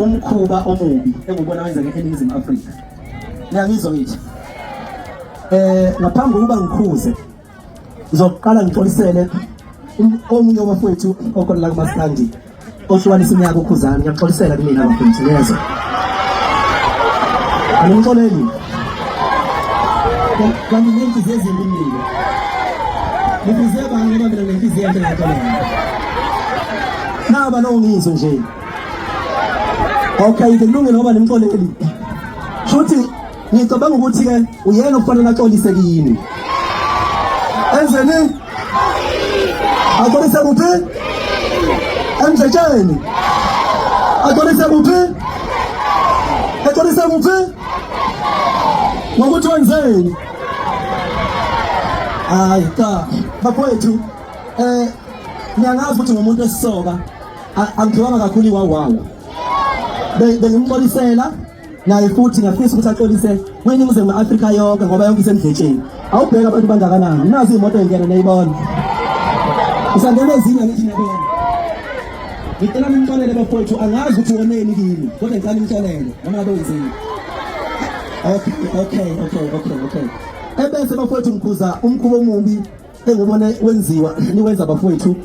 umkhuba omubi engubona wenzeka eNingizimu Afrika. Ngiyangizwa ngithi ngaphambi kokuba ngikhuze ngizoqala ngixolisele omunye wabafowethu okhona la kuMaskandi ohlukanisa iminyaka ukhuzana. Ngiyaxolisela kumina bafowethu neza. Angixoleli. Kanti ngenhliziyo ezimbi mnike. Ngifize bani ngoba mina ngenhliziyo enhle ngixolela. Naba nongizwe nje. Okay, kulungile ngoba nimxoleli. Futhi ngicabanga ukuthi ke uyena okufanele axolise kini. Enzeni? Axolise kuphi? Emdletsheni. Axolise kuphi? Axolise kuphi? Ngokuthi wenzeni? Hayi cha, bafowethu ngiyangazi ukuthi ngumuntu esisoka angithiwanga kakhulu iwawawo. Bengimxolisela naye futhi ngafisa ukuthi axolise kweNingizimu Afrika yonke ngoba yonke isemdletsheni. Awubheka abantu bangakanani, nazi imoto engena nayibona. Usangena ezinye ngithi ngiyabona. Ngicela nimxolele bafowethu, angazi ukuthi woneni kimi, kodwa ngicela nimxolele noma ngabe wenzeni. Okay. Ebese bafowethu ngikhuza umkhubo omubi engubone wenziwa niwenza bafowethu.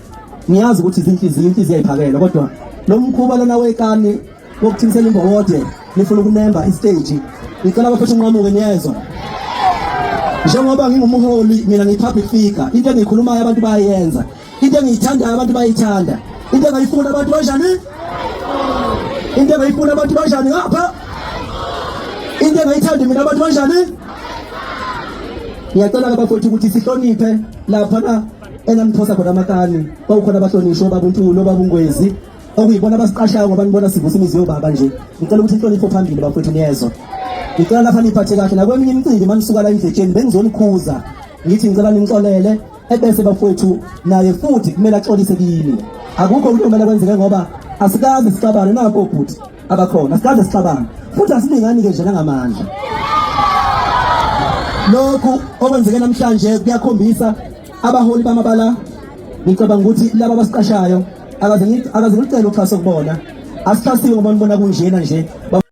Ngiyazi ukuthi inhliziyo ayiphakela, kodwa lo mkhuba lona wekani wokuthimisela imbowode nifuna ukunemba istage. Ngicela bafowethu unqamuke niyezwa. Njengoba ngingumholi mina ngipublic figure, into engikhulumayo abantu bayayenza, into engiyithandayo abantu bayithanda, into engayifuna abantu banjani? Into engayifuna abantu banjani ngapha? Into engayithanda mina abantu banjani? Ngiyacela abafowethu ukuthi sihloniphe lapha na enamthosa khona amakani, bawukhona abahlonishwa babuntulo babungwezi okuyibona abasiqashayo ngoba nibona sivusa imiziyo baba nje. Ngicela ukuthi inhlonipho phambili bafowethu niyezwa. Ngicela lapha niphathe kahle nakweminye imicimbi manisuka la endletsheni bengizonikhuza ngithi ngicela nimxolele ebese bafowethu naye futhi kumele axolise kini. Akukho into kumele kwenzeke ngoba asikaze sixabane napho futhi abakhona, asikaze sixabane futhi asilingani ke nje nangamandla. Lokhu okwenzeke namhlanje kuyakhombisa abaholi bamabala. Ngicabanga ukuthi laba abasiqashayo akaze ngicela uxhaso kubona, asixhasiwe ngoba nibona kunjena nje.